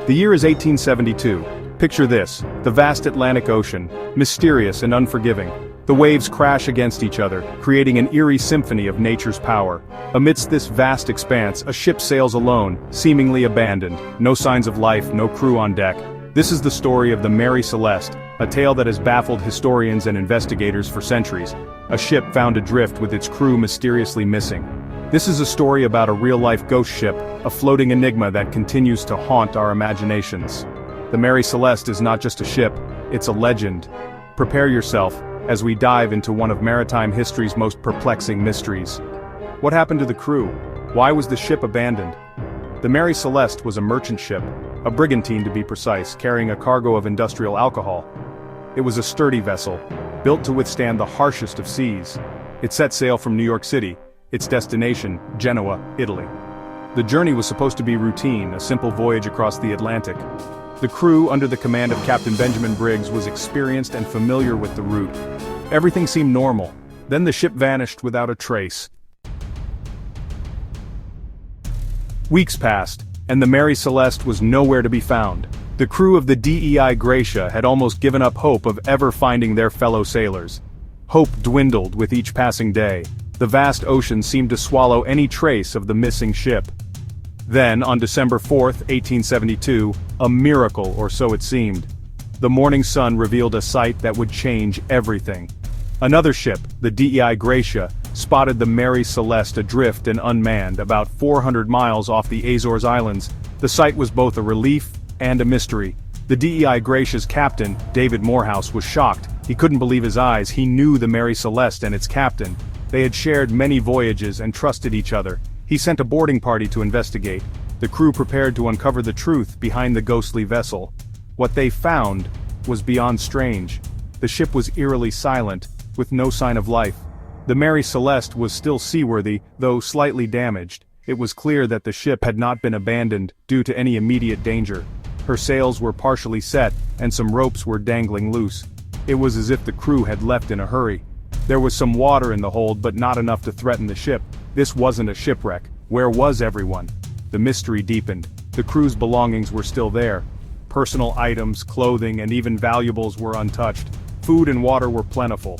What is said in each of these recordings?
The year is 1872. Picture this, the vast Atlantic Ocean, mysterious and unforgiving. The waves crash against each other, creating an eerie symphony of nature's power. Amidst this vast expanse, a ship sails alone, seemingly abandoned. No signs of life, no crew on deck. This is the story of the Mary Celeste, a tale that has baffled historians and investigators for centuries. A ship found adrift with its crew mysteriously missing. This is a story about a real-life ghost ship, a floating enigma that continues to haunt our imaginations. The Mary Celeste is not just a ship, it's a legend. Prepare yourself, as we dive into one of maritime history's most perplexing mysteries. What happened to the crew? Why was the ship abandoned? The Mary Celeste was a merchant ship, a brigantine to be precise, carrying a cargo of industrial alcohol. It was a sturdy vessel, built to withstand the harshest of seas. It set sail from New York City, its destination, Genoa, Italy. The journey was supposed to be routine, a simple voyage across the Atlantic. The crew, under the command of Captain Benjamin Briggs, was experienced and familiar with the route. Everything seemed normal. Then the ship vanished without a trace. Weeks passed, and the Mary Celeste was nowhere to be found. The crew of the DEI Gracia had almost given up hope of ever finding their fellow sailors. Hope dwindled with each passing day. The vast ocean seemed to swallow any trace of the missing ship. Then, on December 4, 1872, a miracle, or so it seemed. The morning sun revealed a sight that would change everything. Another ship, the DEI Gracia, spotted the Mary Celeste adrift and unmanned about 400 miles off the Azores Islands. The sight was both a relief and a mystery. The DEI Gracia's captain, David Morehouse, was shocked. He couldn't believe his eyes. He knew the Mary Celeste and its captain. They had shared many voyages and trusted each other. He sent a boarding party to investigate. The crew prepared to uncover the truth behind the ghostly vessel. What they found was beyond strange. The ship was eerily silent, with no sign of life. The Mary Celeste was still seaworthy, though slightly damaged. It was clear that the ship had not been abandoned due to any immediate danger. Her sails were partially set, and some ropes were dangling loose. It was as if the crew had left in a hurry. There was some water in the hold, but not enough to threaten the ship. This wasn't a shipwreck. Where was everyone? The mystery deepened. The crew's belongings were still there. Personal items, clothing, and even valuables were untouched. Food and water were plentiful.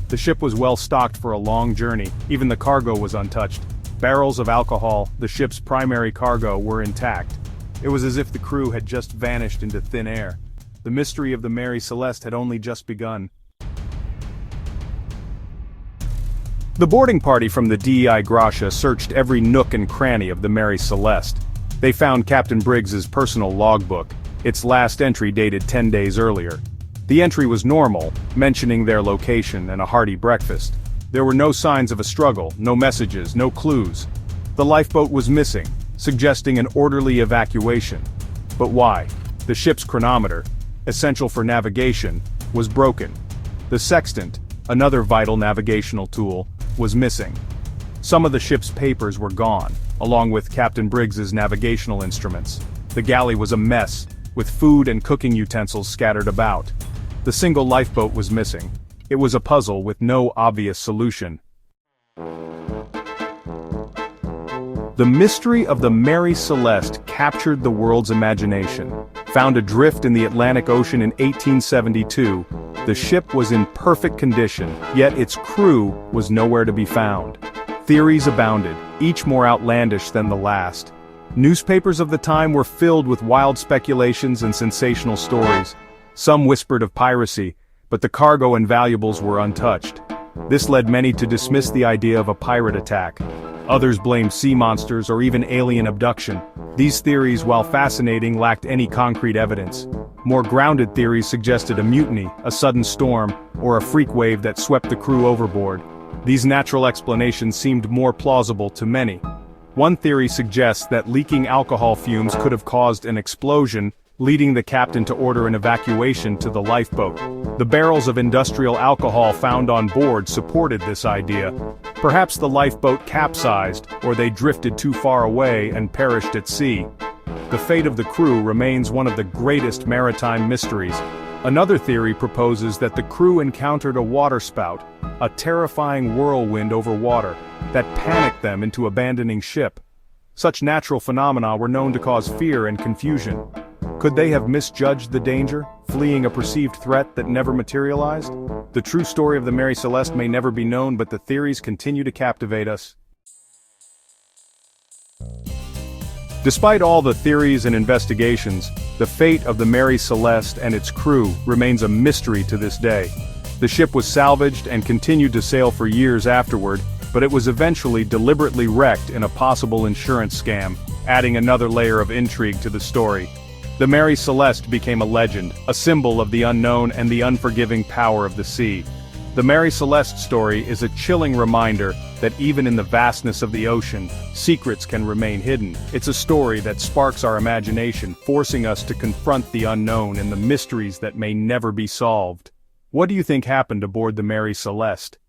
The ship was well stocked for a long journey. Even the cargo was untouched. Barrels of alcohol, the ship's primary cargo, were intact. It was as if the crew had just vanished into thin air. The mystery of the Mary Celeste had only just begun. The boarding party from the DEI Gracia searched every nook and cranny of the Mary Celeste. They found Captain Briggs's personal logbook. Its last entry dated 10 days earlier. The entry was normal, mentioning their location and a hearty breakfast. There were no signs of a struggle, no messages, no clues. The lifeboat was missing, suggesting an orderly evacuation. But why? The ship's chronometer, essential for navigation, was broken. The sextant, another vital navigational tool, was missing. Some of the ship's papers were gone, along with Captain Briggs's navigational instruments. The galley was a mess, with food and cooking utensils scattered about. The single lifeboat was missing. It was a puzzle with no obvious solution. The mystery of the Mary Celeste captured the world's imagination. Found adrift in the Atlantic Ocean in 1872, the ship was in perfect condition, yet its crew was nowhere to be found. Theories abounded, each more outlandish than the last. Newspapers of the time were filled with wild speculations and sensational stories. Some whispered of piracy, but the cargo and valuables were untouched. This led many to dismiss the idea of a pirate attack. Others blamed sea monsters or even alien abduction. These theories, while fascinating, lacked any concrete evidence. More grounded theories suggested a mutiny, a sudden storm, or a freak wave that swept the crew overboard. These natural explanations seemed more plausible to many. One theory suggests that leaking alcohol fumes could have caused an explosion, leading the captain to order an evacuation to the lifeboat. The barrels of industrial alcohol found on board supported this idea. Perhaps the lifeboat capsized, or they drifted too far away and perished at sea. The fate of the crew remains one of the greatest maritime mysteries. Another theory proposes that the crew encountered a waterspout, a terrifying whirlwind over water, that panicked them into abandoning ship. Such natural phenomena were known to cause fear and confusion. Could they have misjudged the danger, fleeing a perceived threat that never materialized? The true story of the Mary Celeste may never be known, but the theories continue to captivate us. Despite all the theories and investigations, the fate of the Mary Celeste and its crew remains a mystery to this day. The ship was salvaged and continued to sail for years afterward, but it was eventually deliberately wrecked in a possible insurance scam, adding another layer of intrigue to the story. The Mary Celeste became a legend, a symbol of the unknown and the unforgiving power of the sea. The Mary Celeste story is a chilling reminder that even in the vastness of the ocean, secrets can remain hidden. It's a story that sparks our imagination, forcing us to confront the unknown and the mysteries that may never be solved. What do you think happened aboard the Mary Celeste?